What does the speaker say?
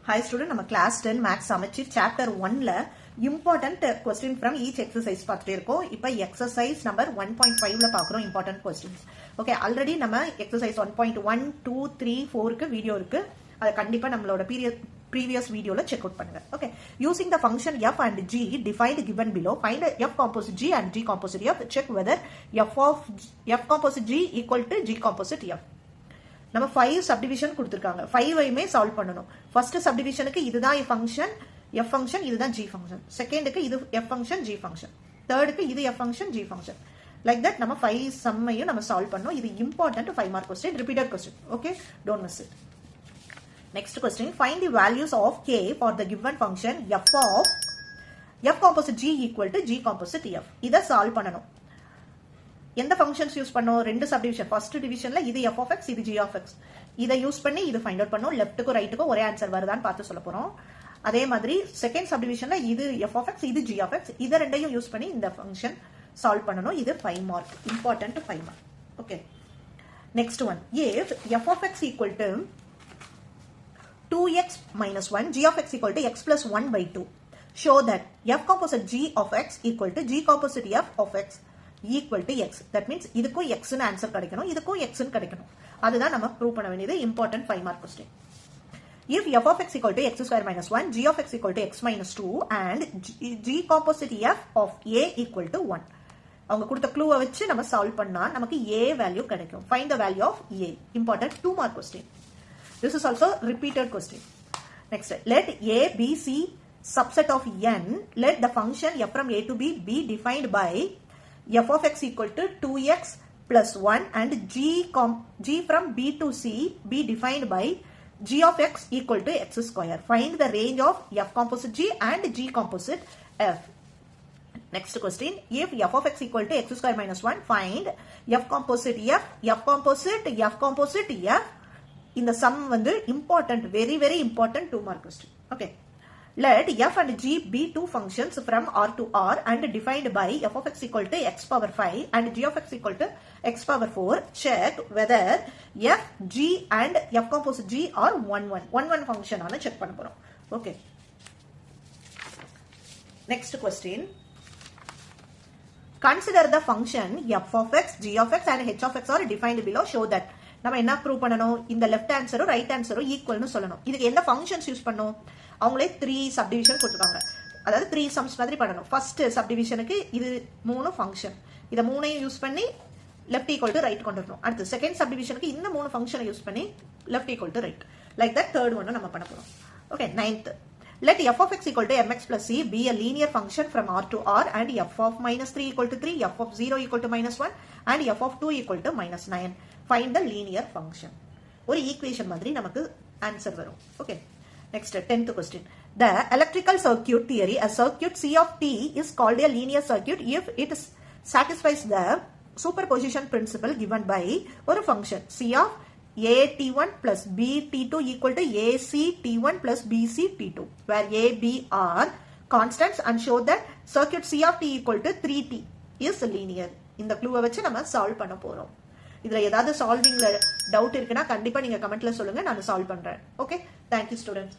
Hi student, நம்ம class 10 maths சமச்சீர் chapter 1ல important question from each exercise பார்த்துட்டே இருக்கோம். இப்போ exercise number 1.5ல பார்க்குறோம் important questions. Okay, already நம்ம exercise 1.1, 2, 3, 4க்கு வீடியோ இருக்கு. அதை கண்டிப்பா நம்மளோட previous videoல check out பண்ணுங்க. Okay, using the function f and g defined given below, find f composite g and g composite f. Check whether f composite g equal to g composite f. நம்ம 5 subdivision கொடுத்திருக்காங்க. 5ஐயுமே solve பண்ணனும். First சப்டிவிஷனுக்கு இதுதான் f function இதுதான் g function. செகண்டுக்கு இது f function g function. தேர்டுக்கு இது f function g function. Like that நம்ம 5 சம்மையும் நம்ம சால்வ் பண்ணோம். இது important 5 mark question, repeated question. Okay, don't miss it. Next question, find the values of k for the given function f of f composite g equal to g composite f. இத solve பண்ணனும். எந்த functions use பண்ணோம்? ரெண்டு subdivision. First டிவிஷன்ல இது f of x, இது g of x. இதை use பண்ணி இது ஃபைண்ட் அவுட் பண்ணோம். லெஃப்ட்டுக்கும் ரைட்டுக்கும் ஒரே ஆன்சர் வருதான்னு பார்த்து சொல்ல போறோம். அதே மாதிரி செகண்ட் சப்டிவிஷன்ல இது f of x, இது g of x. இத ரெண்டையும் யூஸ் பண்ணி இந்த ஃபங்க்ஷன் சால்வ் பண்ணனும். இது 5 mark, important 5 mark. Okay, next one. if f of x equal to 2x minus 1, g of x equal to x plus 1 by 2, show that f composite g of x equal to g composite f of x equal to x. That means இதுக்கும் x ன்னு answer கிடைக்கணும், இதுக்கும் x ன்னு கிடைக்கணும். அதுதான் நம்ம prove பண்ண வேண்டியது important 5 mark question. If f of x equal to x square minus 1, g of x equal to x minus 2 and g composite f of a equal to 1. அவங்க கொடுத்த க்ளூவை வச்சு நம்ம சால்வ் பண்ணா நமக்கு a வேல்யூ கிடைக்கும். Find the value of a. Important 2 mark question. This is also repeated question. Next, let a b c subset of n, let the function f from a to b be defined by f of x equal to 2x plus 1 and g from b to c be defined by g of x equal to x square. Find the range of f composite g and g composite f. Next question. If f of x equal to x square minus 1, find f composite f, f composite f. In the sum வந்து important, very very important 2 mark question. Okay. Let f and g be two functions from R to R and defined by f of x equal to x power 5 and g of x equal to x power 4. Check whether f, g and f composite g are 1 function ஆன check பண்ண போறோம். Okay. Next question. Consider the function f of x, g of x and h of x are defined below. Show that. நம்ம என்ன prove பண்ணணும்? இந்த left ஆன்சரும் right ஆன்சரும் ஈக்குவல்னு சொல்லணும். இதுக்கு எந்த ஃபங்க்ஷன்ஸ் யூஸ் பண்ணணும்? அவங்களே 3 சப்டிவிஷன் கொடுத்துருக்காங்க. அதாவது 3 சம்ஸ் மாதிரி பண்ணணும். ஃபர்ஸ்ட் சப்டிவிஷனுக்கு இது 3 ஃபங்க்ஷன், இதை 3ஐயும் யூஸ் பண்ணி லெஃப்ட் ஈக்குவல் டு ரைட் கொண்டு வரணும். அடுத்து செகண்ட் சப்டிவிஷனுக்கு இந்த 3 ஃபங்க்ஷனை யூஸ் பண்ணி left equal to right. Like that third ஒன்னு நம்ம பண்ண போறோம். Okay, 9th. Let f of x equal to mx plus c be a linear function from R to R and f of minus 3 equal to 3, f of 0 equal to minus 1 and f of 2 equal to minus 9. Find the linear function. ஒரு equation மாதிரி நமக்கு answer வரும். Okay, next 10th question. The electrical circuit theory, a circuit C of t is called a linear circuit if it satisfies the superposition principle given by ஒரு function C of a t1 plus b t2 equal to ac t1 plus bc t2, where a b are constants, and show that circuit C of t equal to 3t is linear. இந்த க்ளூவை வச்சு நம்ம solve பண்ண போறோம். இதுல ஏதாவது சால்விங்ல doubt இருக்குன்னா கண்டிப்பா நீங்க கமெண்ட்ல சொல்லுங்க, நான் சால்வ் பண்றேன். Okay, thank you students.